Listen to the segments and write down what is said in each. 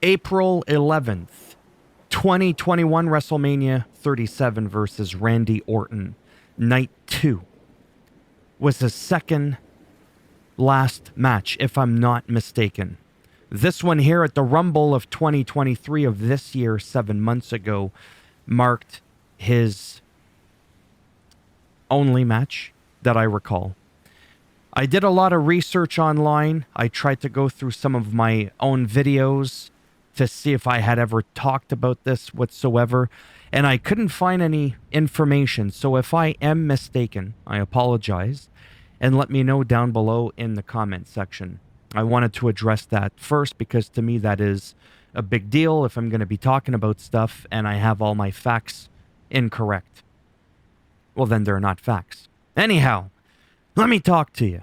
April 11th, 2021, WrestleMania 37 versus Randy Orton. Night 2 was his second last match, if I'm not mistaken. This one here at the Rumble of 2023 of this year, 7 months ago, marked his only match that I recall. I did a lot of research online. I tried to go through some of my own videos to see if I had ever talked about this whatsoever, and I couldn't find any information. So if I am mistaken, I apologize, and let me know down below in the comment section. I wanted to address that first because to me that is a big deal if I'm going to be talking about stuff and I have all my facts incorrect. Well, then they're not facts. Anyhow, let me talk to you.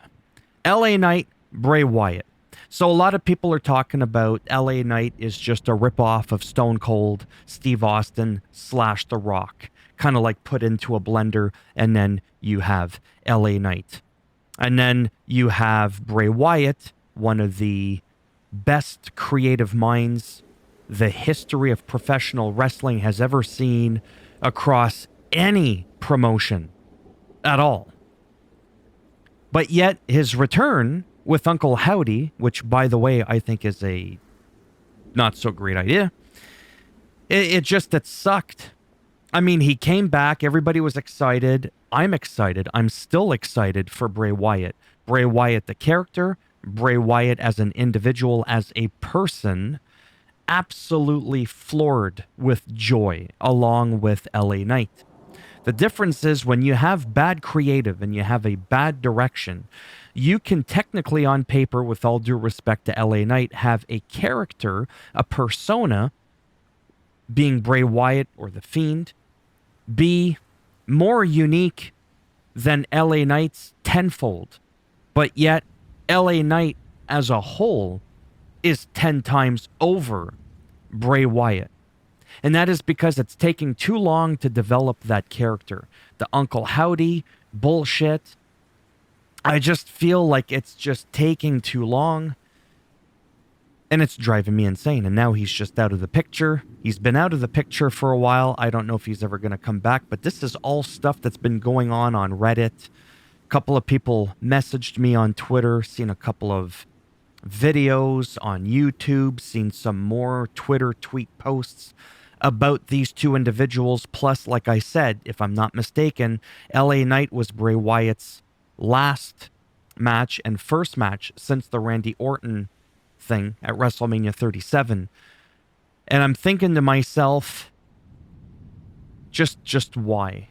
LA Knight, Bray Wyatt. So a lot of people are talking about LA Knight is just a ripoff of Stone Cold, Steve Austin / The Rock. Kind of like put into a blender, and then you have LA Knight. And then you have Bray Wyatt, one of the best creative minds the history of professional wrestling has ever seen across any promotion at all. But yet his return with Uncle Howdy, which by the way I think is a not so great idea, it sucked. I mean, he came back, everybody was excited. I'm excited. I'm still excited for Bray Wyatt. Bray Wyatt the character, Bray Wyatt as an individual, as a person, absolutely floored with joy along with LA Knight. The difference is when you have bad creative and you have a bad direction, you can technically on paper, with all due respect to LA Knight, have a character, a persona, being Bray Wyatt or The Fiend, be more unique than LA Knight's tenfold. But yet, LA Knight as a whole is 10 times over Bray Wyatt. And that is because it's taking too long to develop that character. The Uncle Howdy bullshit. I just feel like it's just taking too long. And it's driving me insane. And now he's just out of the picture. He's been out of the picture for a while. I don't know if he's ever going to come back. But this is all stuff that's been going on Reddit. A couple of people messaged me on Twitter, seen a couple of videos on YouTube, seen some more Twitter tweet posts about these two individuals. Plus, like I said, if I'm not mistaken, LA Knight was Bray Wyatt's last match and first match since the Randy Orton thing at WrestleMania 37. And I'm thinking to myself, just why?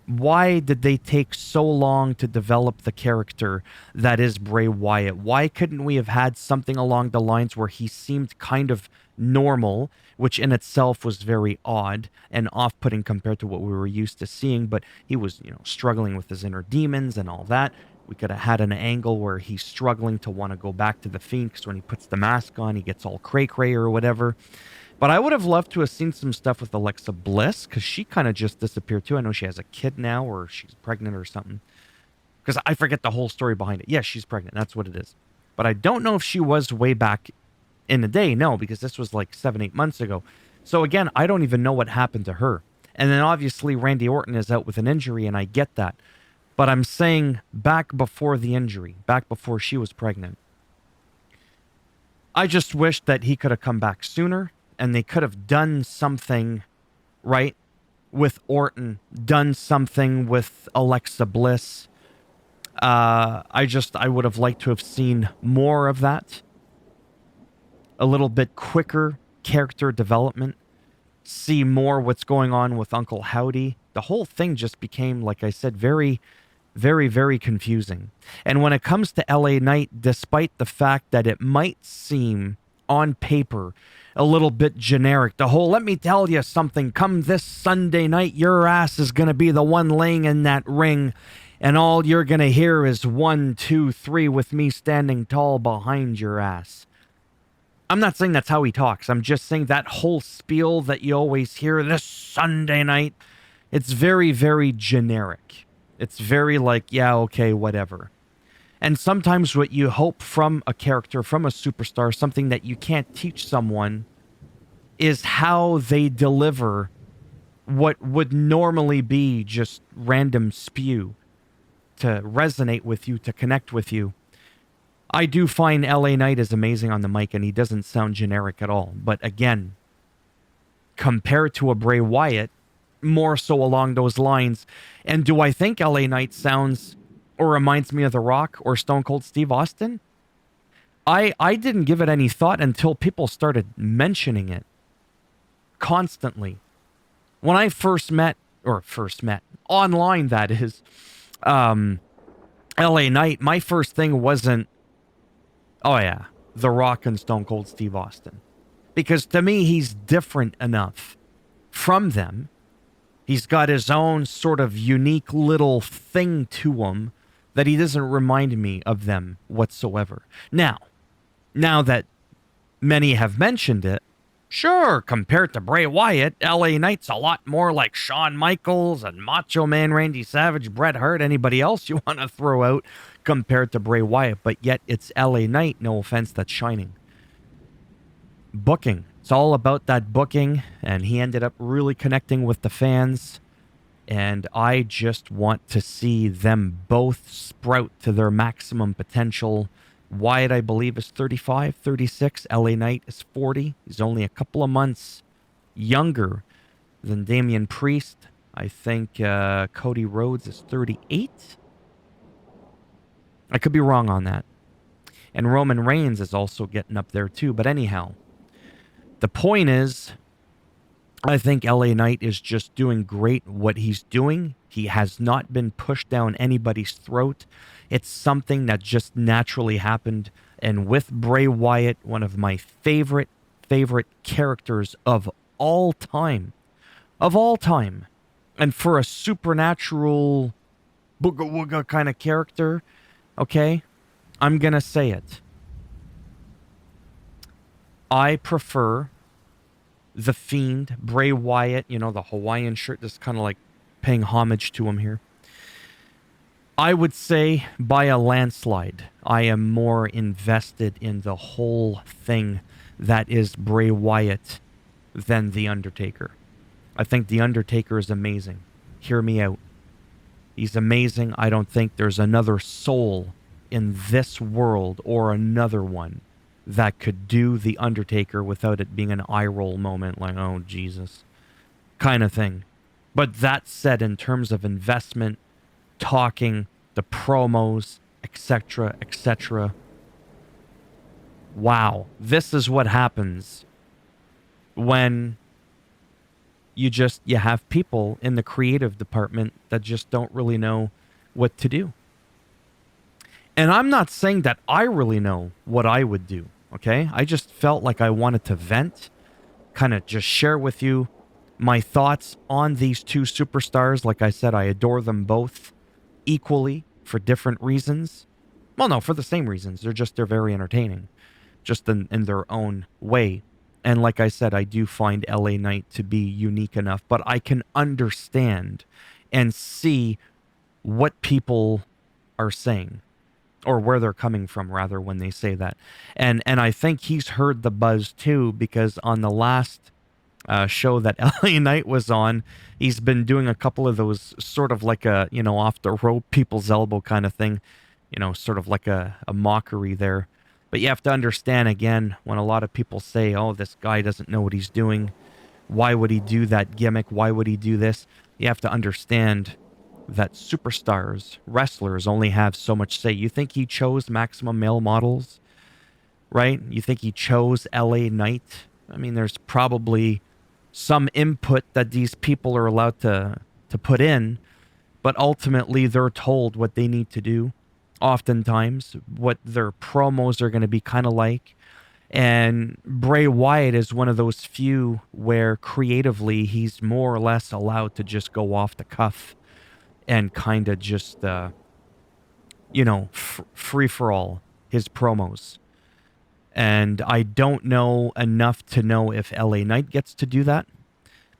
Why did they take so long to develop the character that is Bray Wyatt? Why couldn't we have had something along the lines where he seemed kind of normal, which in itself was very odd and off-putting compared to what we were used to seeing, but he was, struggling with his inner demons and all that. We could have had an angle where he's struggling to want to go back to the Fiend because when he puts the mask on, he gets all cray-cray or whatever. But I would have loved to have seen some stuff with Alexa Bliss because she kind of just disappeared too. I know she has a kid now or she's pregnant or something. Because I forget the whole story behind it. Yeah, she's pregnant. That's what it is. But I don't know if she was way back in the day. No, because this was like 7-8 months ago. So again, I don't even know what happened to her. And then obviously Randy Orton is out with an injury and I get that. But I'm saying back before the injury, back before she was pregnant. I just wish that he could have come back sooner. And they could have done something, right, with Orton, done something with Alexa Bliss. I would have liked to have seen more of that. A little bit quicker character development. See more what's going on with Uncle Howdy. The whole thing just became, like I said, very, very, very confusing. And when it comes to LA Knight, despite the fact that it might seem on paper a little bit generic, the whole, let me tell you something, come this Sunday night, your ass is going to be the one laying in that ring, and all you're going to hear is 1, 2, 3 with me standing tall behind your ass. I'm not saying that's how he talks. I'm just saying that whole spiel that you always hear this Sunday night, it's very, very generic. It's very like, yeah, okay, whatever. And sometimes what you hope from a character, from a superstar, something that you can't teach someone, is how they deliver what would normally be just random spew to resonate with you, to connect with you. I do find LA Knight is amazing on the mic, and he doesn't sound generic at all. But again, compared to a Bray Wyatt, more so along those lines. And do I think LA Knight sounds or reminds me of The Rock or Stone Cold Steve Austin? I didn't give it any thought until people started mentioning it constantly. When I first met online, that is, LA Knight, my first thing wasn't, oh yeah, The Rock and Stone Cold Steve Austin. Because to me, he's different enough from them. He's got his own sort of unique little thing to him that he doesn't remind me of them whatsoever. Now that many have mentioned it, sure, compared to Bray Wyatt, LA Knight's a lot more like Shawn Michaels and Macho Man Randy Savage, Bret Hart, anybody else you want to throw out compared to Bray Wyatt, but yet it's LA Knight, no offense, that's shining. Booking. It's all about that booking, and he ended up really connecting with the fans, and I just want to see them both sprout to their maximum potential. Wyatt, I believe, is 35, 36. LA Knight is 40. He's only a couple of months younger than Damian Priest. I think Cody Rhodes is 38. I could be wrong on that. And Roman Reigns is also getting up there too. But anyhow, the point is, I think LA Knight is just doing great what he's doing. He has not been pushed down anybody's throat. It's something that just naturally happened. And with Bray Wyatt, one of my favorite characters of all time. And for a supernatural booga wooga kind of character, okay, I'm going to say it. I prefer The Fiend, Bray Wyatt, you know, the Hawaiian shirt, just kind of like paying homage to him here. I would say by a landslide, I am more invested in the whole thing that is Bray Wyatt than The Undertaker. I think The Undertaker is amazing. Hear me out. He's amazing. I don't think there's another soul in this world or another one that could do The Undertaker without it being an eye roll moment, like, oh, Jesus, kind of thing. But that said, in terms of investment, talking, the promos, etc., etc., wow, this is what happens when you have people in the creative department that just don't really know what to do. And I'm not saying that I really know what I would do, okay? I just felt like I wanted to vent, kind of just share with you my thoughts on these two superstars. Like I said, I adore them both equally for different reasons. Well, no, for the same reasons. They're very entertaining, just in their own way. And like I said, I do find LA Knight to be unique enough, but I can understand and see what people are saying, or where they're coming from, rather, when they say that. And I think he's heard the buzz too, because on the last show that LA Knight was on, he's been doing a couple of those sort of like a, you know, off the rope, people's elbow kind of thing, you know, sort of like a mockery there. But you have to understand, again, when a lot of people say, oh, this guy doesn't know what he's doing, why would he do that gimmick? Why would he do this? You have to understand that superstars, wrestlers, only have so much say. You think he chose Maximum Male Models, right? You think he chose LA Knight? I mean, there's probably some input that these people are allowed to put in, but ultimately they're told what they need to do, oftentimes, what their promos are going to be kind of like. And Bray Wyatt is one of those few where creatively he's more or less allowed to just go off the cuff and kind of just, free for all his promos. And I don't know enough to know if LA Knight gets to do that.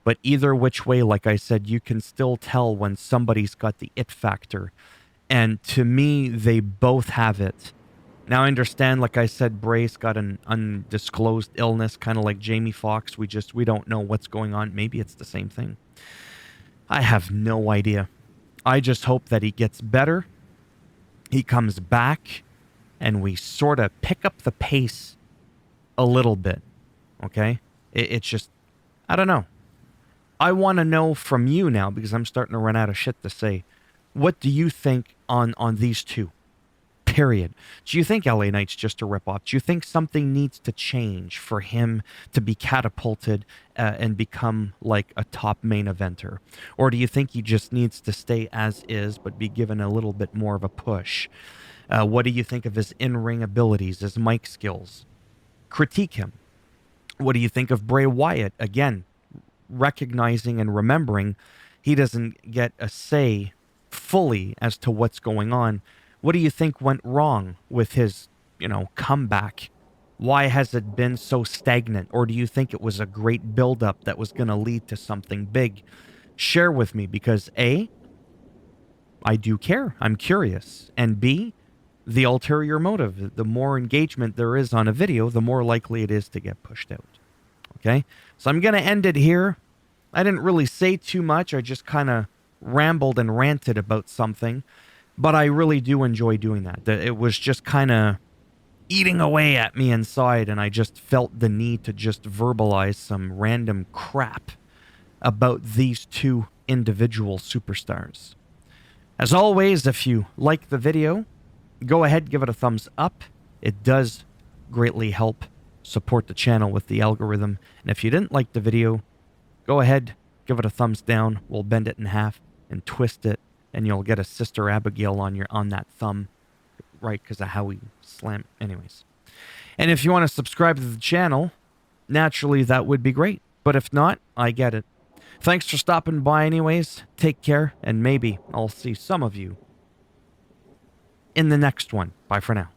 But either which way, like I said, you can still tell when somebody's got the it factor. And to me, they both have it. Now, I understand, like I said, Bray's got an undisclosed illness, kind of like Jamie Foxx. We don't know what's going on. Maybe it's the same thing. I have no idea. I just hope that he gets better. He comes back and we sort of pick up the pace a little bit. Okay? It's just, I don't know. I want to know from you now, because I'm starting to run out of shit to say. What do you think on these two? Period. Do you think LA Knight's just a ripoff? Do you think something needs to change for him to be catapulted and become like a top main eventer? Or do you think he just needs to stay as is but be given a little bit more of a push? What do you think of his in-ring abilities, his mic skills? Critique him. What do you think of Bray Wyatt? Again, recognizing and remembering he doesn't get a say fully as to what's going on. What do you think went wrong with his, comeback? Why has it been so stagnant? Or do you think it was a great buildup that was going to lead to something big? Share with me, because A, I do care. I'm curious. And B, the ulterior motive. The more engagement there is on a video, the more likely it is to get pushed out. Okay? So I'm going to end it here. I didn't really say too much. I just kind of rambled and ranted about something. But I really do enjoy doing that. It was just kind of eating away at me inside, and I just felt the need to just verbalize some random crap about these two individual superstars. As always, if you like the video, go ahead, give it a thumbs up. It does greatly help support the channel with the algorithm. And if you didn't like the video, go ahead, give it a thumbs down. We'll bend it in half and twist it, and you'll get a Sister Abigail on that thumb, right, because of how we slam. Anyways. And if you want to subscribe to the channel, naturally that would be great. But if not, I get it. Thanks for stopping by anyways. Take care, and maybe I'll see some of you in the next one. Bye for now.